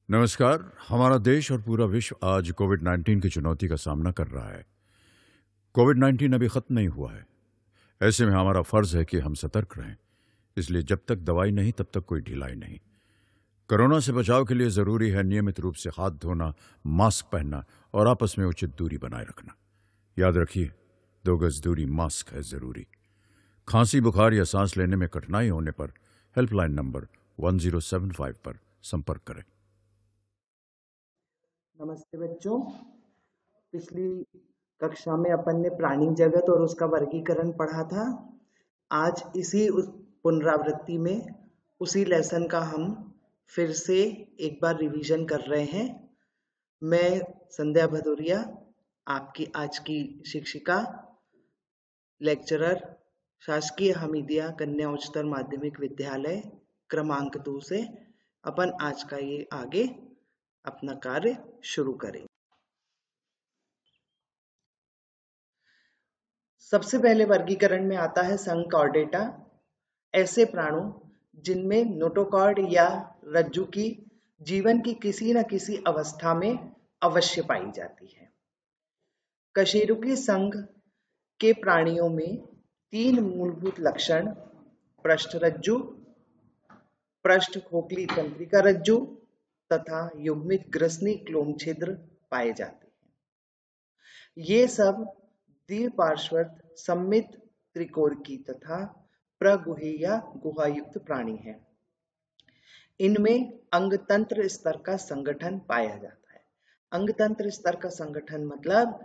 नमस्कार। हमारा देश और पूरा विश्व आज कोविड-19 की चुनौती का सामना कर रहा है। कोविड-19 अभी खत्म नहीं हुआ है। ऐसे में हमारा फर्ज है कि हम सतर्क रहें। इसलिए जब तक दवाई नहीं तब तक कोई ढिलाई नहीं। कोरोना से बचाव के लिए जरूरी है नियमित रूप से हाथ धोना, मास्क पहनना और आपस में उचित दूरी बनाए रखना। याद रखिए, 2 गज दूरी, मास्क है जरूरी। खांसी, बुखार या सांस लेने में कठिनाई होने पर हेल्पलाइन नंबर 1075 पर संपर्क करें। नमस्ते बच्चों। पिछली कक्षा में अपन ने प्राणी जगत और उसका वर्गीकरण पढ़ा था। आज इसी पुनरावृत्ति में उसी लेसन का हम फिर से एक बार रिवीजन कर रहे हैं। मैं संध्या भदौरिया, आपकी आज की शिक्षिका, लेक्चरर, शासकीय हमीदिया कन्या उच्चतर माध्यमिक विद्यालय क्रमांक 2 से अपन आज का ये आगे अपना कार्य शुरू करें। सबसे पहले वर्गीकरण में आता है संघ कॉर्डेटा, ऐसे प्राणु जिनमें नोटोकॉर्ड या रज्जु की जीवन की किसी न किसी अवस्था में अवश्य पाई जाती है। कशेरुकी संघ के प्राणियों में 3 मूलभूत लक्षण पृष्ठरज्जु, पृष्ठ खोखली तंत्रिका रज्जु तथा युग्मित ग्रसनी क्लोम छिद्र पाए जाते हैं। ये सब द्विपार्श्वत सममित त्रिकोणकी तथा प्रगुही या गुहायुक्त प्राणी हैं। इनमें अंगतंत्र स्तर का संगठन पाया जाता है। अंगतंत्र स्तर का संगठन मतलब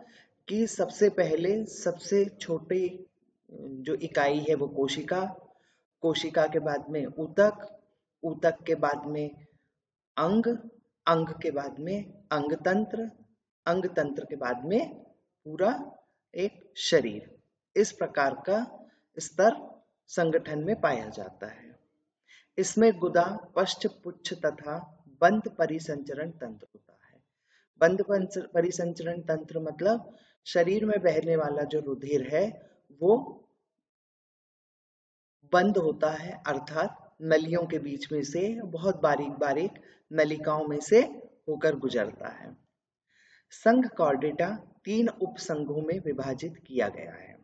कि सबसे पहले सबसे छोटी जो इकाई है वो कोशिका, कोशिका के बाद में ऊतक, ऊतक के बाद में अंग, अंग के बाद में अंगतंत्र, अंगतंत्र के बाद में पूरा एक शरीर। इस प्रकार का स्तर संगठन में पाया जाता है। इसमें गुदा, पश्च पुच्छ तथा बंध परिसंचरण तंत्र होता है। बंध परिसंचरण तंत्र मतलब शरीर में बहने वाला जो रुधिर है वो बंद होता है, अर्थात नलियों के बीच में से बहुत बारीक बारीक नलिकाओं में से होकर गुजरता है। संघ कॉर्डेटा 3 उपसंघों में विभाजित किया गया है।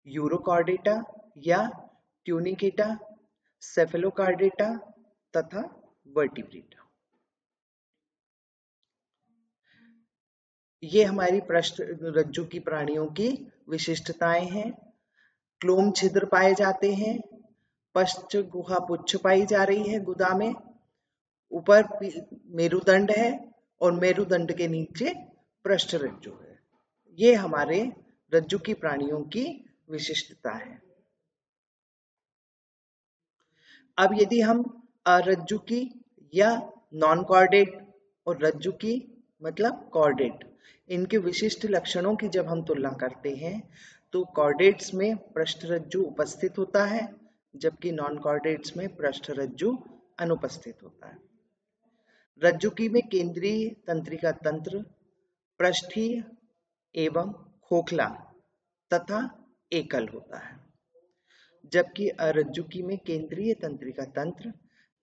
यूरोकॉर्डेटा या ट्यूनिकेटा, सेफेलोकॉर्डेटा तथा वर्टिब्रेटा। ये हमारी पृष्ठ रज्जु की प्राणियों की विशिष्टताएं हैं। क्लोम छिद्र पाए जाते हैं, पश्च गुहा पुच्छ पाई जा रही है गुदा में, ऊपर मेरुदंड है और मेरुदंड के नीचे पृष्ठ रज्जु है। ये हमारे रज्जु की प्राणियों की विशिष्टता है। अब यदि हम रज्जु की या नॉन कॉर्डेट और रज्जु की मतलब कॉर्डेट, इनके विशिष्ट लक्षणों की जब हम तुलना करते हैं तो कॉर्डेट्स में पृष्ठ रज्जु उपस्थित होता है, जबकि नॉन कॉर्डेट्स में पृष्ठ रज्जु अनुपस्थित होता है। रज्जुकी में केंद्रीय तंत्रिका तंत्र पृष्ठीय एवं खोखला तथा एकल होता है, जबकि अरज्जुकी में केंद्रीय तंत्रिका तंत्र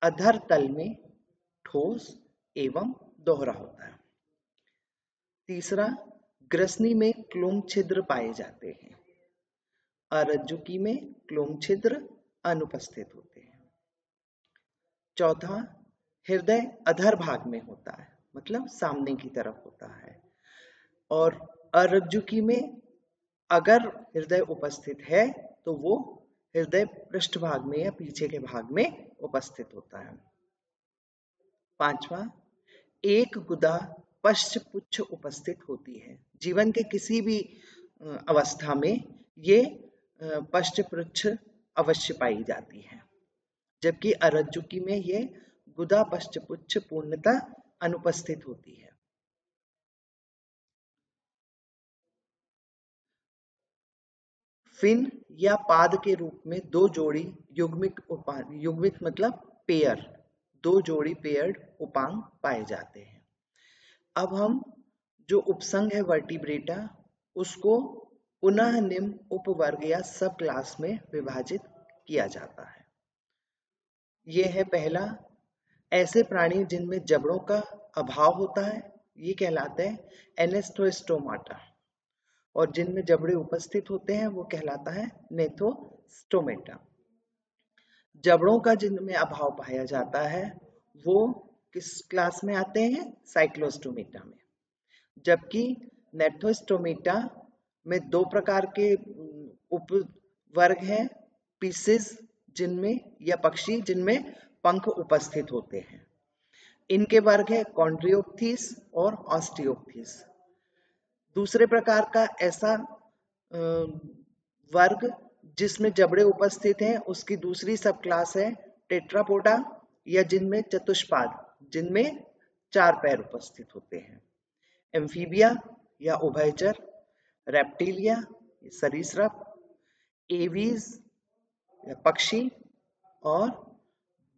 अधर तल में ठोस एवं दोहरा होता है। तीसरा, ग्रसनी में क्लोम छिद्र पाए जाते हैं। अरज्जुकी में क्लोम छिद्र अनुपस्थित होते हैं। चौथा, हृदय अधर भाग में होता है, मतलब सामने की तरफ होता है। और अरज्जुकी में अगर हृदय उपस्थित है तो वो हृदय पृष्ठभाग में या पीछे के भाग में उपस्थित होता है। पांचवा, एक गुदा पश्च पुच्छ उपस्थित होती है। जीवन के किसी भी अवस्था में ये पश्च पुच्छ अवश्य पाई जाती है, जबकि अरज्जुकी में ये गुदा पश्च पुच्छ पूर्णतः अनुपस्थित होती है। फिन या पाद के रूप में 2 जोड़ी युग्मिक मतलब पेयर, 2 जोड़ी पेयर्ड उपांग पाए जाते हैं। अब हम जो उपसंघ है वर्टिब्रेटा, उसको पुनः निम्न उपवर्ग या सब क्लास में विभाजित किया जाता है। ये है पहला ऐसे प्राणी जिनमें जबड़ों का अभाव होता है ये कहलाते हैं एनेस्थोस्टोमाटा, और जिनमें जबड़े उपस्थित होते हैं वो कहलाता है नेथोस्टोमेटा। जबड़ों का जिनमें अभाव पाया जाता है वो किस क्लास में आते हैं? साइक्लोस्टोमेटा में। जबकि नेथोस्टोमेटा में दो प्रकार के उपवर्ग हैं, पीसेस जिनमें या पक्षी जिनमें पंख उपस्थित होते हैं। इनके वर्ग है कॉन्ड्रियोप्थीस और ऑस्टियोप्थीस। दूसरे प्रकार का ऐसा वर्ग जिसमें जबड़े उपस्थित हैं उसकी दूसरी सब क्लास है टेट्रापोडा, या जिनमें चतुष्पाद जिनमें 4 पैर उपस्थित होते हैं। एम्फीबिया या उभयचर, रेप्टिलिया सरीसृप, एवीज या पक्षी, और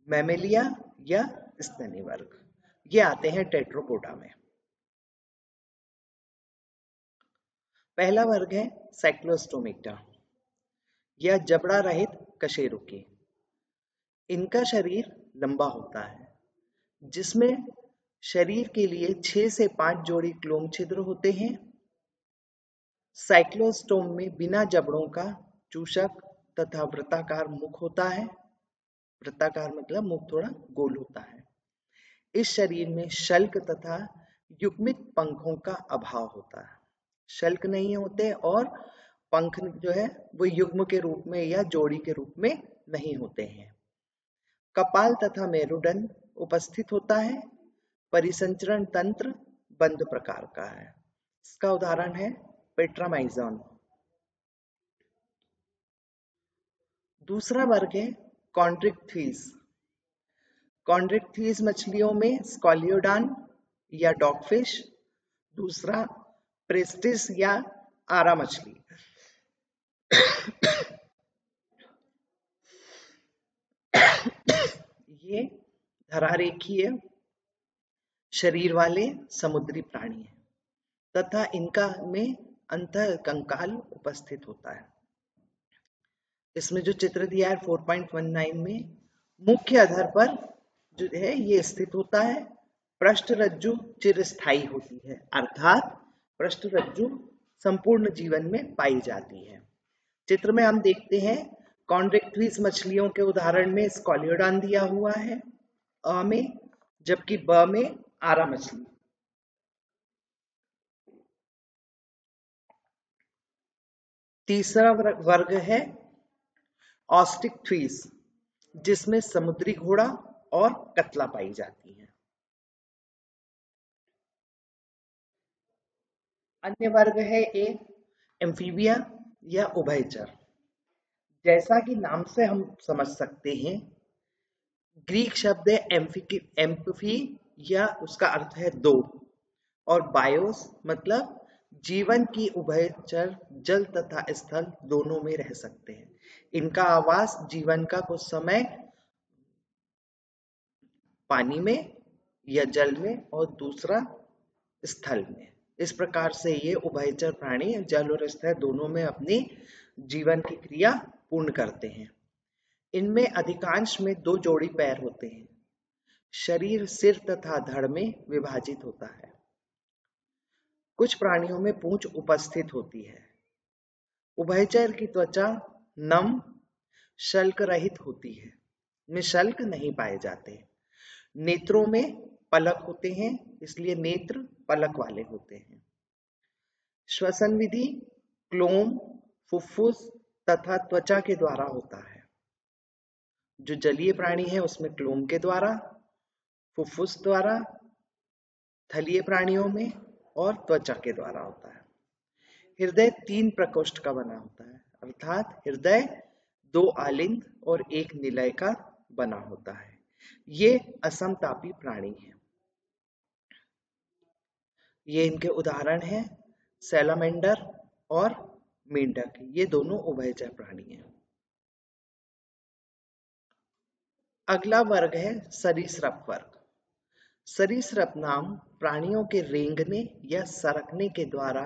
मैमेलिया या स्तनी वर्ग, ये आते हैं टेट्रापोडा में। पहला वर्ग है साइक्लोस्टोमेटा या जबड़ा रहित कशेरुकी। इनका शरीर लंबा होता है जिसमें शरीर के लिए 6 से 5 जोड़ी क्लोम छिद्र होते हैं। साइक्लोस्टोम में बिना जबड़ों का चूषक तथा वृत्ताकार मुख होता है। वृत्ताकार मतलब मुख थोड़ा गोल होता है। इस शरीर में शल्क तथा युग्मित पंखों का अभाव होता है। शल्क नहीं होते और पंख जो है वो युग्म के रूप में या जोड़ी के रूप में नहीं होते हैं। कपाल तथा मेरुदंड उपस्थित होता है। परिसंचरण तंत्र बंद प्रकार का है। इसका उदाहरण है पेट्रामाइजोन। दूसरा वर्ग है कॉन्ड्रिक्थीज। कॉन्ड्रिक्थीज मछलियों में स्कॉलियोडान या डॉगफिश, दूसरा प्रेस्टिस या आरा मछली। ये धरारेखीय शरीर वाले समुद्री प्राणी हैं तथा इनका में अंतःकंकाल उपस्थित होता है। इसमें जो चित्र दिया है 4.19 में मुख्य आधार पर जो है ये स्थित होता है। पृष्ठरज्जु चिरस्थायी होती है, अर्थात पृष्ठरज्जु संपूर्ण जीवन में पाई जाती है। चित्र में हम देखते हैं कॉन्ड्रिक्थीज मछलियों के उदाहरण में स्कॉलियोडान दिया हुआ है अ में, जबकि ब में आरा मछली। तीसरा वर्ग है ऑस्टिकथीज जिसमें समुद्री घोड़ा और कतला पाई जाती है। अन्य वर्ग है एक एम्फीबिया या उभयचर। जैसा कि नाम से हम समझ सकते हैं, ग्रीक शब्द है एम्फी या उसका अर्थ है दो, और बायोस मतलब जीवन की उभयचर जल तथा स्थल दोनों में रह सकते हैं। इनका आवास जीवन का कुछ समय पानी में या जल में और दूसरा स्थल में। इस प्रकार से ये उभयचर प्राणी जल और स्थल दोनों में अपनी जीवन की क्रिया पूर्ण करते हैं। इनमें अधिकांश में 2 जोड़ी पैर होते हैं। शरीर सिर तथा धड़ में विभाजित होता है। कुछ प्राणियों में पूंछ उपस्थित होती है। उभयचर की त्वचा नम शल्क रहित होती है, में शल्क नहीं पाए जाते। नेत्रों में पलक होते हैं, इसलिए नेत्र पलक वाले होते हैं। श्वसन विधि क्लोम, फुफ्फुस तथा त्वचा के द्वारा होता है। जो जलीय प्राणी है उसमें क्लोम के द्वारा, फुफ्फुस द्वारा, थलीय प्राणियों में और त्वचा के द्वारा होता है। हृदय 3 प्रकोष्ठ का बना होता है, अर्थात हृदय 2 आलिंद और 1 निलय का बना होता है। ये असमतापी प्राणी हैं। ये इनके उदाहरण हैं सैलामेंडर और मेंढक। ये दोनों उभयचर प्राणी हैं। अगला वर्ग है सरीसृप वर्ग। सरीसृप नाम प्राणियों के रेंगने या सरकने के द्वारा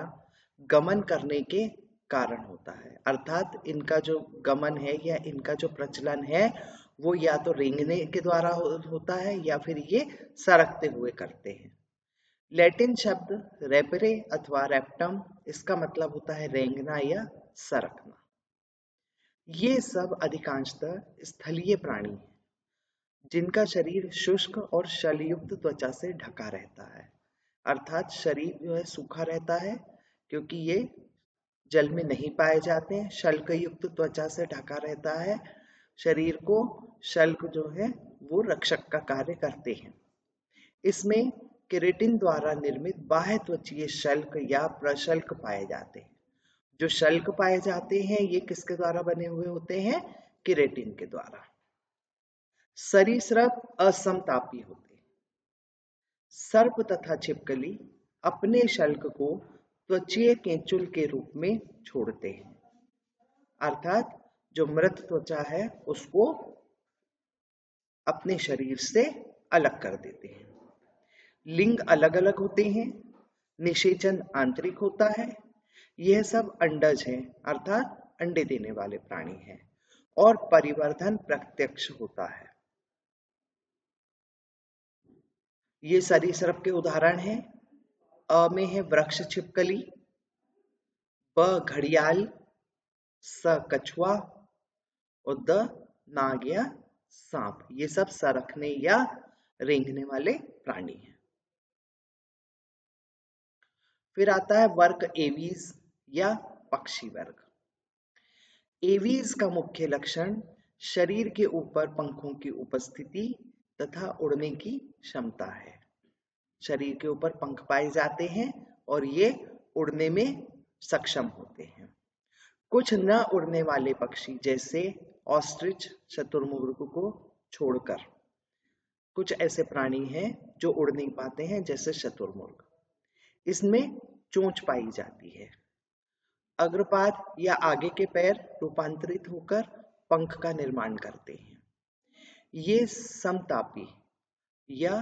गमन करने के कारण होता है, अर्थात इनका जो गमन है या इनका जो प्रचलन है वो या तो रेंगने के द्वारा होता है या फिर ये सरकते हुए करते हैं। लैटिन शब्द रेपरे अथवा रेप्टम, इसका मतलब होता है रेंगना या सरकना। ये सब अधिकांशतः स्थलीय प्राणी हैं जिनका शरीर शुष्क और शलयुक्त त्वचा से ढका रहता है, अर्थात शरीर जो है सूखा रहता है क्योंकि ये जल में नहीं पाए जाते हैं। शल्क युक्त त्वचा से ढका रहता है। शरीर को शल्क जो है वो रक्षक का कार्य करते हैं। इसमें केराटिन द्वारा निर्मित बाह्य त्वचीय शल्क या प्रशल्क पाए जाते हैं। जो शल्क पाए जाते हैं ये किसके द्वारा बने हुए होते हैं? केराटिन के द्वारा। सरीसृप असमतापी होते हैं। सर्प तथा छिपकली अपने शल्क को त्वचीय केंचुल के रूप में छोड़ते हैं, अर्थात जो मृत त्वचा है उसको अपने शरीर से अलग कर देते हैं। लिंग अलग अलग होते हैं। निषेचन आंतरिक होता है। यह सब अंडज हैं, अर्थात अंडे देने वाले प्राणी हैं, और परिवर्धन प्रत्यक्ष होता है। ये सरीसृप के उदाहरण हैं। अ में है वृक्ष छिपकली, ब घड़ियाल, स कछुआ और द नाग या सांप। ये सब सरकने या रेंगने वाले प्राणी हैं। फिर आता है वर्ग एवीज या पक्षी वर्ग। एवीज का मुख्य लक्षण शरीर के ऊपर पंखों की उपस्थिति तथा उड़ने की क्षमता है। शरीर के ऊपर पंख पाए जाते हैं और ये उड़ने में सक्षम होते हैं। कुछ न उड़ने वाले पक्षी जैसे ऑस्ट्रिच, शुतुरमुर्ग को छोड़कर कुछ ऐसे प्राणी हैं जो उड़ नहीं पाते हैं, जैसे शुतुरमुर्ग। इसमें चोंच पाई जाती है। अग्रपाद या आगे के पैर रूपांतरित होकर पंख का निर्माण करते हैं। ये समतापी या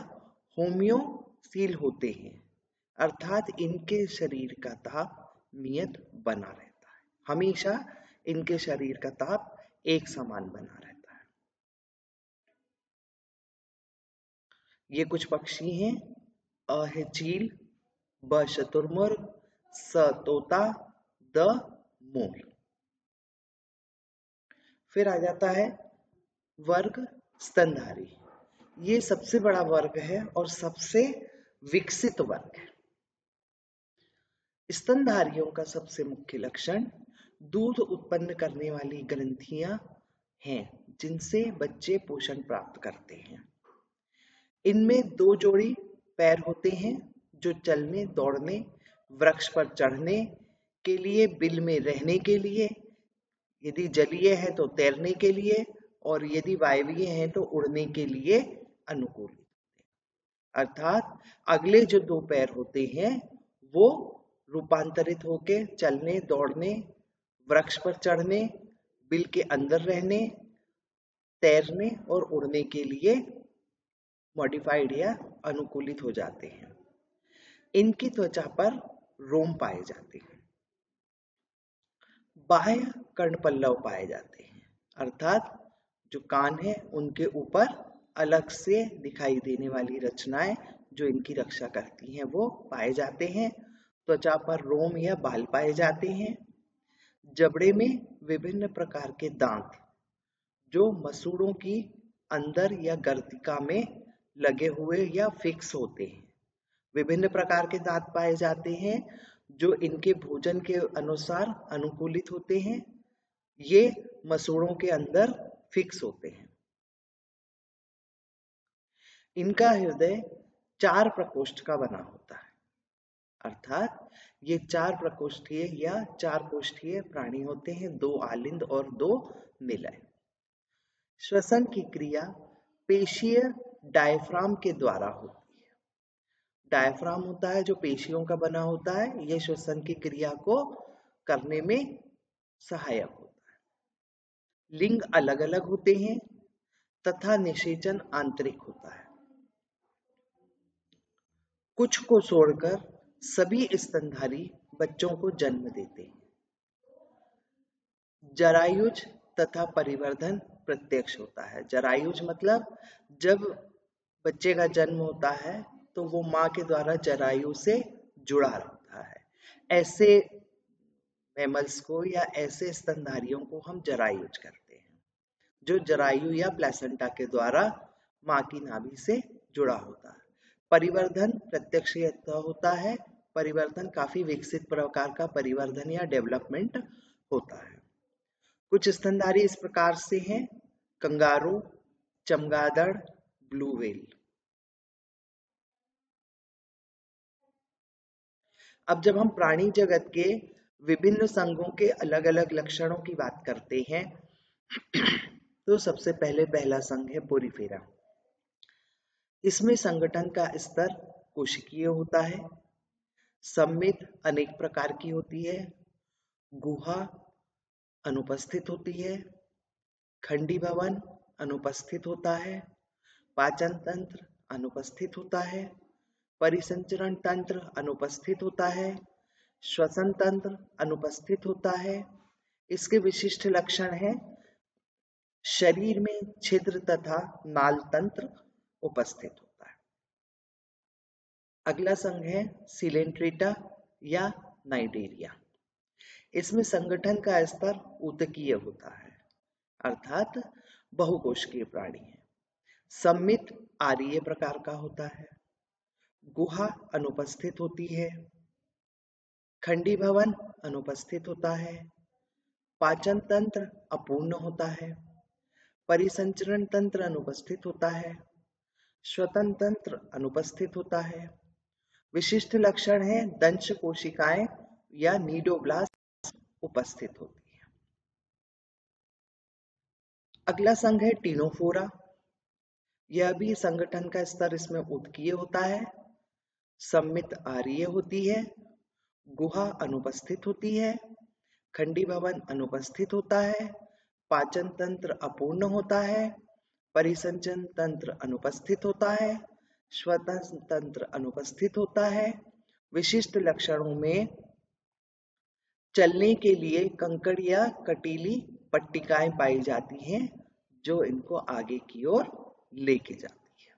होमियोसील होते हैं, अर्थात इनके शरीर का ताप नियत बना रहता है। हमेशा इनके शरीर का ताप एक समान बना रहता है। ये कुछ पक्षी हैं। अ है चील, ब शुतुरमुर्ग, स तोता, द मोर। फिर आ जाता है वर्ग स्तनधारी। ये सबसे बड़ा वर्ग है और सबसे विकसित वर्ग है। स्तनधारियों का सबसे मुख्य लक्षण दूध उत्पन्न करने वाली ग्रंथियां हैं, जिनसे बच्चे पोषण प्राप्त करते हैं। इनमें दो जोड़ी पैर होते हैं जो चलने, दौड़ने, वृक्ष पर चढ़ने के लिए, बिल में रहने के लिए, यदि जलीय है तो तैरने के लिए, और यदि वायवीय है तो उड़ने के लिए अनुकूलित होते हैं। अर्थात अगले जो दो पैर होते हैं वो रूपांतरित होकर चलने, दौड़ने, वृक्ष पर चढ़ने, बिल के अंदर रहने, तैरने और उड़ने के लिए मॉडिफाइड या अनुकूलित हो जाते हैं। इनकी त्वचा पर रोम पाए जाते हैं। बाह्य कर्णपल्लव पाए जाते हैं, अर्थात जो कान है उनके ऊपर अलग से दिखाई देने वाली रचनाएं जो इनकी रक्षा करती हैं वो पाए जाते हैं। त्वचा पर रोम या बाल पाए जाते हैं। जबड़े में विभिन्न प्रकार के दांत जो मसूड़ों की अंदर या गर्दिका में लगे हुए या फिक्स होते हैं। विभिन्न प्रकार के दांत पाए जाते हैं जो इनके भोजन के अनुसार अनुकूलित होते हैं। ये मसूड़ों के अंदर फिक्स होते हैं। इनका हृदय 4 प्रकोष्ठ का बना होता है, अर्थात ये 4 प्रकोष्ठीय या 4 कोष्ठीय प्राणी होते हैं, 2 आलिंद और 2 निलय। श्वसन की क्रिया पेशीय डायफ्राम के द्वारा होती है। डायफ्राम होता है जो पेशियों का बना होता है, यह श्वसन की क्रिया को करने में सहायक होता है। लिंग अलग अलग होते हैं तथा निषेचन आंतरिक होता है। कुछ को छोड़कर सभी स्तनधारी बच्चों को जन्म देते हैं। जरायुज तथा परिवर्धन प्रत्यक्ष होता है। जरायुज मतलब जब बच्चे का जन्म होता है तो वो माँ के द्वारा जरायु से जुड़ा रहता है। ऐसे मैमल्स को या ऐसे स्तनधारियों को हम जरायुज करते हैं, जो जरायु या प्लेसेंटा के द्वारा माँ की नाभि से जुड़ा होता है। परिवर्धन प्रत्यक्ष होता है। परिवर्धन काफी विकसित प्रकार का परिवर्धन या डेवलपमेंट होता है। कुछ स्तनधारी इस प्रकार से हैं: कंगारू, चमगादड़, ब्लू व्हेल। अब जब हम प्राणी जगत के विभिन्न संघों के अलग अलग लक्षणों की बात करते हैं तो सबसे पहले पहला संघ है पोरिफेरा। इसमें संगठन का स्तर कोशिकीय होता है। सम्मित अनेक प्रकार की होती है। गुहा अनुपस्थित होती है। खंडी भवन अनुपस्थित होता है। पाचन तंत्र अनुपस्थित होता है। परिसंचरण तंत्र अनुपस्थित होता है। श्वसन तंत्र अनुपस्थित होता है। इसके विशिष्ट लक्षण हैं: शरीर में छिद्र तथा नाल तंत्र उपस्थित होता है। अगला संघ है सिलेंट्रेटा या नाइडेरिया। इसमें संगठन का स्तर ऊतकीय होता है, अर्थात बहुकोशिकीय प्राणी है। सम्मित आर्य प्रकार का होता है। गुहा अनुपस्थित होती है। खंडी भवन अनुपस्थित होता है। पाचन तंत्र अपूर्ण होता है। परिसंचरण तंत्र अनुपस्थित होता है। श्वसन तंत्र अनुपस्थित होता है। विशिष्ट लक्षण है दंश कोशिकाएं या नीडोब्लास्ट उपस्थित होती है। अगला संघ है टीनोफोरा। यह भी संगठन का स्तर इसमें ऊतकीय होता है। सम्मित आर्य होती है। गुहा अनुपस्थित होती है। खंडी भवन अनुपस्थित होता है। पाचन तंत्र अपूर्ण होता है। परिसंचरण तंत्र अनुपस्थित होता है। श्वसन तंत्र अनुपस्थित होता है। विशिष्ट लक्षणों में चलने के लिए कंकड़ या कटीली पट्टिकाएं पाई जाती हैं, जो इनको आगे की ओर लेके जाती है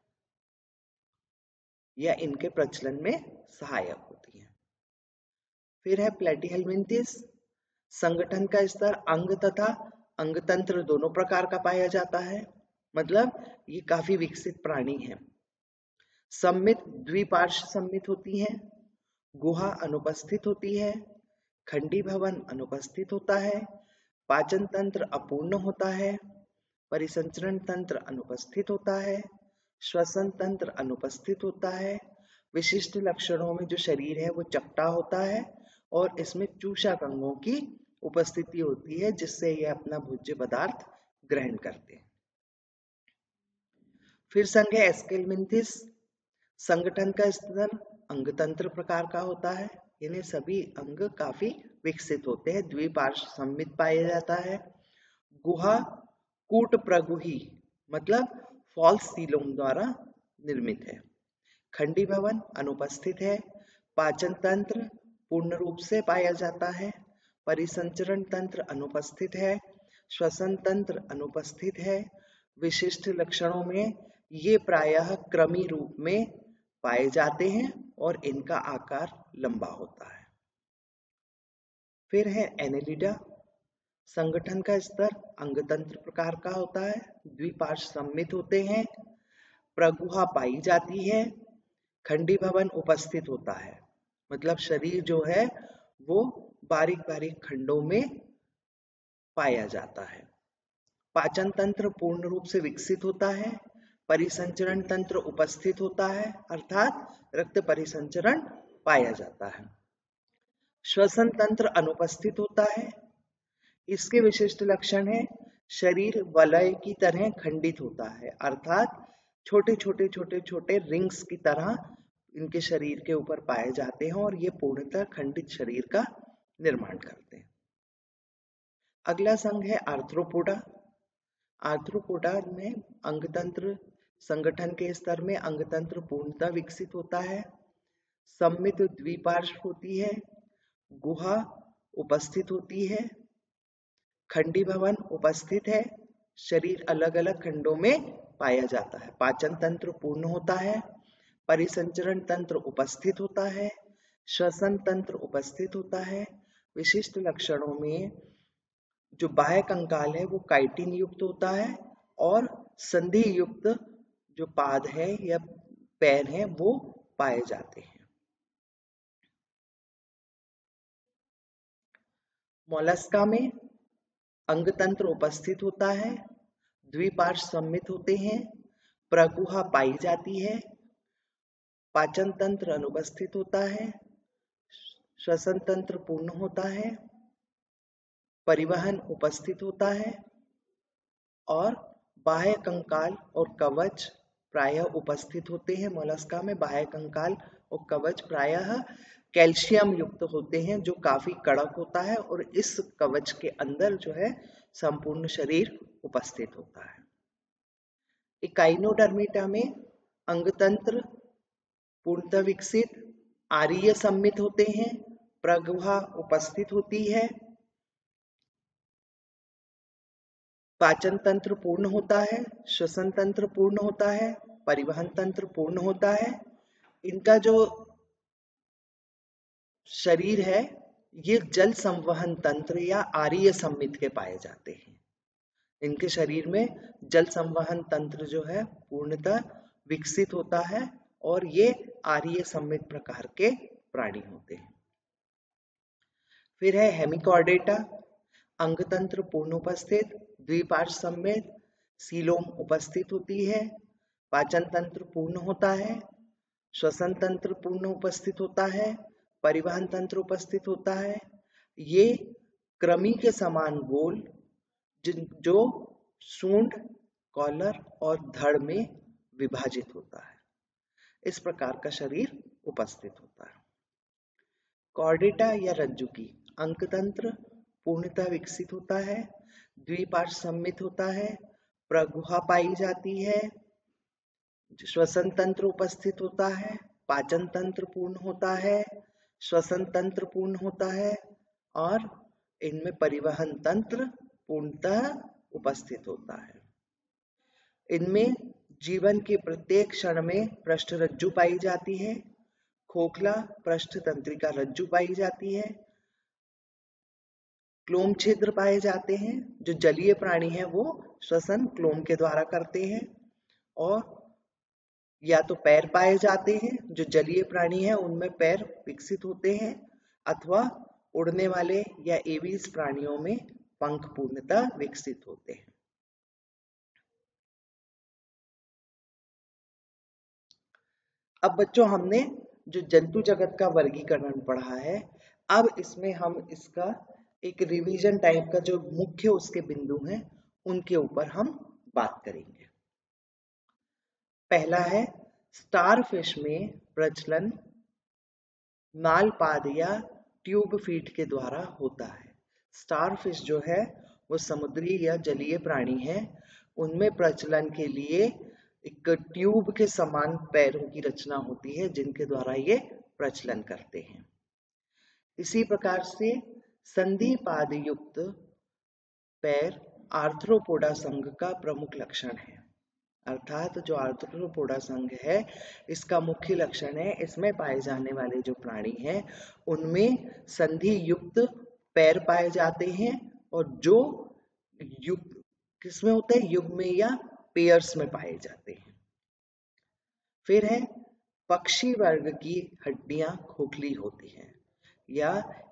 या इनके प्रचलन में सहायक होती है। फिर है प्लेटिहेल्मिन्थिस। संगठन का स्तर अंग तथा अंगतंत्र दोनों प्रकार का पाया जाता है, मतलब ये काफी विकसित प्राणी है। सम्मित द्विपार्श्व सम्मित होती है। गुहा अनुपस्थित होती है। खंडी भवन अनुपस्थित होता है। पाचन तंत्र अपूर्ण होता है। परिसंचरण तंत्र अनुपस्थित होता है। श्वसन तंत्र अनुपस्थित होता है। विशिष्ट लक्षणों में जो शरीर है वो चपटा होता है और इसमें चूषक अंगों की उपस्थिति होती है, जिससे ये अपना भोज्य पदार्थ ग्रहण करते हैं। फिर संघ है एस्केलमिन्थिस। संगठन का स्तर अंगतंत्र प्रकार का होता है। इन्हें सभी अंग काफी विकसित होते हैं। द्विपार्श्व सम्मित पाया जाता है। गुहा कूट प्रगुही मतलब फॉल्स सीलोम द्वारा निर्मित है। खंडी भवन अनुपस्थित है। पाचन तंत्र पूर्ण रूप से पाया जाता है। परिसंचरण तंत्र अनुपस्थित है। श्वसन तंत्र अनुपस्थित है। विशिष्ट लक्षणों में ये प्रायः क्रमी रूप में पाए जाते हैं और इनका आकार लंबा होता है। फिर है एनेलिडा। संगठन का स्तर अंगतंत्र प्रकार का होता है। द्विपार्श्व सम्मित होते हैं। प्रगुहा पाई जाती है। खंडी भवन उपस्थित होता है, मतलब शरीर जो है वो बारीक बारीक खंडों में पाया जाता है। पाचन तंत्र पूर्ण रूप से विकसित होता है। परिसंचरण तंत्र उपस्थित होता है, अर्थात रक्त परिसंचरण पाया जाता है। श्वसन तंत्र अनुपस्थित होता है। इसके विशिष्ट लक्षण है शरीर वलय की तरह खंडित होता है, अर्थात छोटे छोटे छोटे छोटे रिंग्स की तरह इनके शरीर के ऊपर पाए जाते हैं और ये पूर्णतः खंडित शरीर का निर्माण करते हैं। अगला संघ है आर्थ्रोपोडा। आर्थ्रोपोडा में अंगतंत्र संगठन के स्तर में अंगतंत्र पूर्णतः विकसित होता है। सम्मित द्विपार्श्व होती है। गुहा उपस्थित होती है। खंडी भवन उपस्थित है, शरीर अलग अलग खंडों में पाया जाता है। पाचन तंत्र पूर्ण होता है, परिसंचरण तंत्र उपस्थित होता है, श्वसन तंत्र उपस्थित होता है। विशिष्ट लक्षणों में जो बाह्य कंकाल है वो काइटिन युक्त होता है और संधि युक्त जो पाद है या पैर हैं वो पाए जाते हैं। मोलस्का में अंग तंत्र उपस्थित होता है, द्विपार्श्व सममित होते हैं, प्रगुहा पाई जाती है, पाचन तंत्र अनुपस्थित होता है, श्वसन तंत्र पूर्ण होता है, परिवहन उपस्थित होता है और बाह्य कंकाल और कवच प्रायः उपस्थित होते हैं। मोलस्का में बाह्य कंकाल और कवच प्रायः कैल्शियम युक्त होते हैं जो काफी कड़क होता है और इस कवच के अंदर जो है संपूर्ण शरीर उपस्थित होता है। इकाइनोडर्मिटा में अंग तंत्र पूर्णतः विकसित आर्य सम्मित होते हैं, प्रगुहा उपस्थित होती है, पाचन तंत्र पूर्ण होता है, श्वसन तंत्र पूर्ण होता है, परिवहन तंत्र पूर्ण होता है। इनका जो शरीर है ये जल संवहन तंत्र या आर्य सम्मित के पाए जाते हैं। इनके शरीर में जल संवहन तंत्र जो है पूर्णतः विकसित होता है और ये आर्य सम्मित प्रकार के प्राणी होते हैं। फिर है हेमिकॉर्डेटा, अंग तंत्र पूर्ण उपस्थित, द्विपार्श्व सम्मित, सीलोम उपस्थित होती है, पाचन तंत्र पूर्ण होता है, श्वसन तंत्र पूर्ण उपस्थित होता है, परिवहन तंत्र उपस्थित होता है। ये कृमि के समान गोल जो सूंड, कॉलर और धड़ में विभाजित होता है, इस प्रकार का शरीर उपस्थित होता है। कॉर्डेटा या रज्जुकी अंग तंत्र पूर्णतः विकसित होता है, द्विपार्श्व सम्मित होता है, प्रगुहा पाई जाती है, श्वसन तंत्र उपस्थित होता है, पाचन तंत्र पूर्ण होता है, श्वसन तंत्र पूर्ण होता है और इनमें परिवहन तंत्र पूर्णतः उपस्थित होता है। इनमें जीवन के प्रत्येक क्षण में पृष्ठरज्जु पाई जाती है, खोखला पृष्ठ तंत्रिका रज्जु पाई जाती है, क्लोम छिद्र पाए जाते हैं। जो जलीय प्राणी है वो श्वसन क्लोम के द्वारा करते हैं और या तो पैर पाए जाते हैं, जो जलीय प्राणी है उनमें पैर विकसित होते हैं, अथवा उड़ने वाले या एवीज प्राणियों में पंख पूर्णतः विकसित होते हैं। अब बच्चों हमने जो जंतु जगत का वर्गीकरण पढ़ा है, अब इसमें हम इसका एक रिवीजन टाइप का जो मुख्य उसके बिंदु हैं उनके ऊपर हम बात करेंगे। पहला है स्टारफिश में प्रजनन नालपाद या ट्यूब फीड के द्वारा होता है। स्टारफिश जो है वो समुद्री या जलीय प्राणी है, उनमें प्रजनन के लिए एक ट्यूब के समान पैरों की रचना होती है जिनके द्वारा ये प्रजनन करते हैं। इसी प्रकार से संधि पाद युक्त पैर आर्थ्रोपोडा संघ का प्रमुख लक्षण है। अर्थात जो आर्थ्रोपोडा संघ है इसका मुख्य लक्षण है इसमें पाए जाने वाले जो प्राणी हैं उनमें संधि युक्त पैर पाए जाते हैं और जो युग किसमें होते हैं, युग में या पेयर्स में पाए जाते हैं। फिर है पक्षी वर्ग की हड्डियां खोखली होती हैं या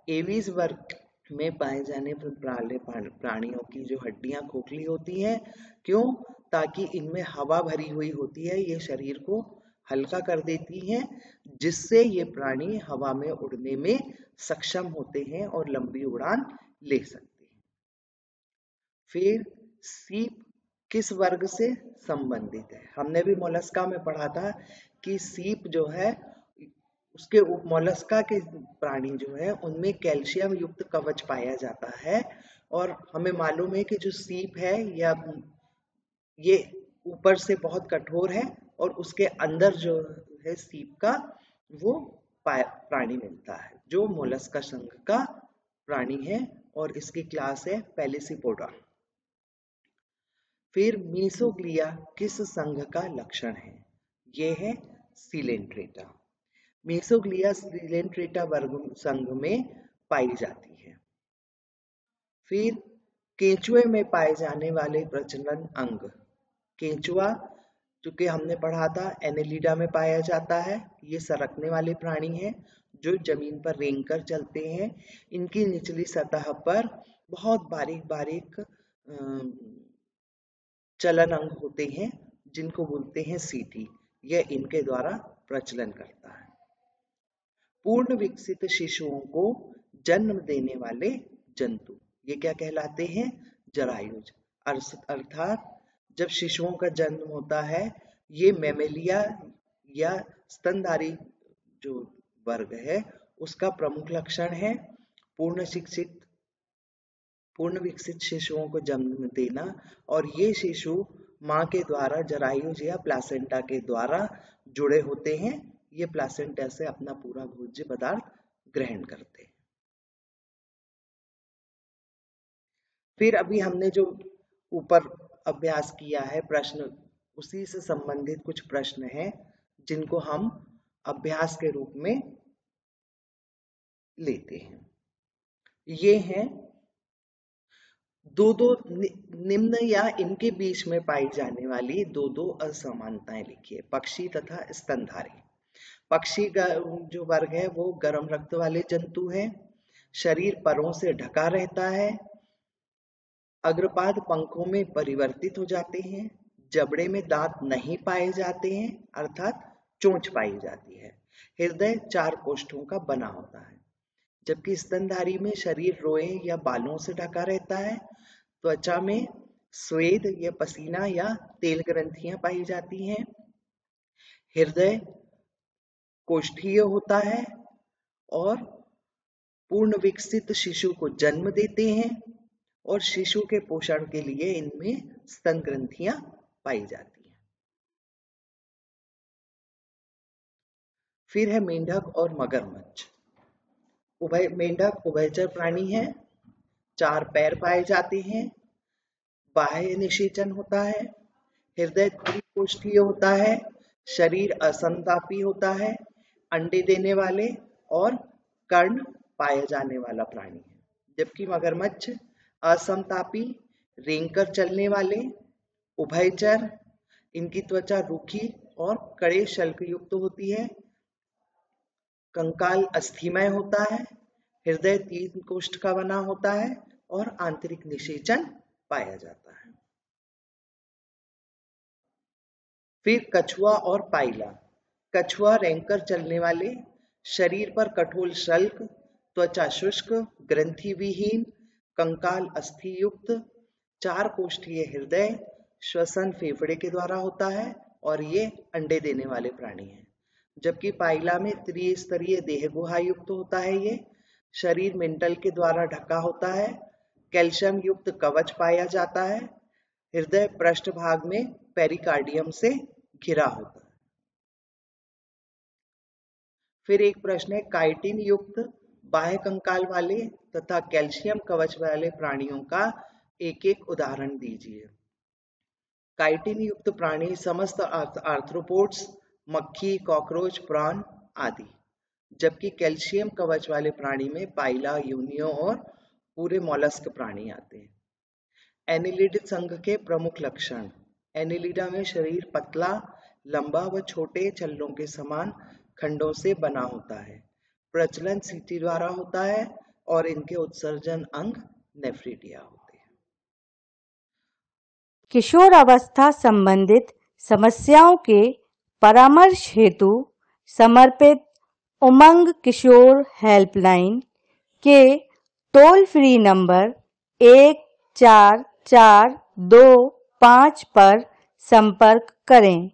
एवीज वर्ग में पाए जाने वाले प्राणियों की जो हड्डियां खोखली होती हैं। क्यों? ताकि इनमें हवा भरी हुई होती है, ये शरीर को हल्का कर देती हैं जिससे ये प्राणी हवा में उड़ने में सक्षम होते हैं और लंबी उड़ान ले सकते हैं। फिर सीप किस वर्ग से संबंधित है? हमने भी मोलस्का में पढ़ा था कि सीप जो है उसके मोलस्का के प्राणी जो है उनमें कैल्शियम युक्त कवच पाया जाता है और हमें मालूम है कि जो सीप है या ये ऊपर से बहुत कठोर है और उसके अंदर जो है सीप का वो प्राणी मिलता है। जो मोलस्का संघ का प्राणी है और इसकी क्लास है पैलिसीपोडा। फिर मीसोग्लिया किस संघ का लक्षण है? ये है सीलेंट्रेटा। मीसोग्लिया सीलेंट्रेटा वर्ग संघ में पाई जाती है। फिर केंचुए में पाए जाने वाले प्रजनन अंग। केंचुआ चूंकि हमने पढ़ा था एनेलिडा में पाया जाता है। ये सरकने वाले प्राणी हैं जो जमीन पर रेंग कर चलते हैं। इनकी निचली सतह पर बहुत बारीक बारीक चलन अंग होते हैं जिनको बोलते हैं सीटी। यह इनके द्वारा प्रचलन करता है। पूर्ण विकसित शिशुओं को जन्म देने वाले जंतु ये क्या कहलाते हैं? जरायुज। अर्थात जब शिशुओं का जन्म होता है ये मैमेलिया या स्तनधारी जो वर्ग है उसका प्रमुख लक्षण है। पूर्ण विकसित शिशुओं को जन्म देना और ये शिशु माँ के द्वारा जरायुज या प्लासेंटा के द्वारा जुड़े होते हैं। ये प्लासेंटा से अपना पूरा भोज्य पदार्थ ग्रहण करते हैं। फिर अभी हमने जो ऊपर अभ्यास किया है प्रश्न, उसी से संबंधित कुछ प्रश्न हैं जिनको हम अभ्यास के रूप में लेते हैं। ये हैं दो निम्न या इनके बीच में पाई जाने वाली दो असमानताएं लिखिए। पक्षी तथा स्तनधारी। पक्षी का जो वर्ग है वो गर्म रक्त वाले जंतु हैं। शरीर परों से ढका रहता है। अग्रपाद पंखों में परिवर्तित हो जाते हैं। जबड़े में दांत नहीं पाए जाते हैं अर्थात चोंच पाई जाती है। हृदय 4 कोष्ठों का बना होता है। जबकि स्तनधारी में शरीर रोए या बालों से ढका रहता है। त्वचा में स्वेद या पसीना या तेल ग्रंथियां पाई जाती हैं। हृदय कोष्ठीय होता है और पूर्ण विकसित शिशु को जन्म देते हैं और शिशु के पोषण के लिए इनमें स्तन ग्रंथियां पाई जाती हैं। फिर है मेंढक और मगरमच्छ। मेंढक उभयचर प्राणी है। 4 पैर पाए जाते हैं। बाह्य निषेचन होता है। हृदय त्रिकोष्ठीय होता है। शरीर असमतापी होता है। अंडे देने वाले और कर्ण पाया जाने वाला प्राणी है। जबकि मगरमच्छ असमतापी, रेंगकर चलने वाले, उभयचर, इनकी त्वचा रूखी और कड़े शल्क युक्त होती है। कंकाल अस्थिमय होता है। हृदय 3 कोष्ठ का बना होता है और आंतरिक निषेचन पाया जाता है। फिर कछुआ और पाइला। कछुआ रेंगकर चलने वाले, शरीर पर कठोर शल्क, त्वचा शुष्क, ग्रंथि विहीन, कंकाल अस्थि युक्त, 4 कोष्ठीय हृदय, श्वसन फेफड़े के द्वारा होता है और ये अंडे देने वाले प्राणी हैं। जबकि पाइला में त्रिस्तरीय देह गुहा युक्त होता है। ये शरीर मेंटल के द्वारा ढका होता है। कैल्शियम युक्त कवच पाया जाता है। हृदय पृष्ठभाग में पेरिकार्डियम से घिरा होता है। फिर एक प्रश्न है, काइटिन युक्त बाह्य कंकाल वाले तथा कैल्शियम कवच वाले प्राणियों का एक एक उदाहरण दीजिए। काइटिन युक्त प्राणी समस्त आर्थ्रोपोड्स, मक्खी, कॉकरोच, प्राण आदि। जबकि कैल्शियम कवच वाले प्राणी में पाइला, यूनियो और पूरे मॉलस्क प्राणी आते हैं। एनिलिड संघ के प्रमुख लक्षण। एनिलिडा में शरीर पतला, लंबा व छोटे छल्लों के समान खंडों से बना होता है। प्रचलन सीटी द्वारा होता है और इनके उत्सर्जन अंग नेफ्रिटिया होते हैं। किशोर अवस्था संबंधित समस्याओं के परामर्श हेतु समर्पित उमंग किशोर हेल्पलाइन के टोल फ्री नंबर 144225 पर संपर्क करें।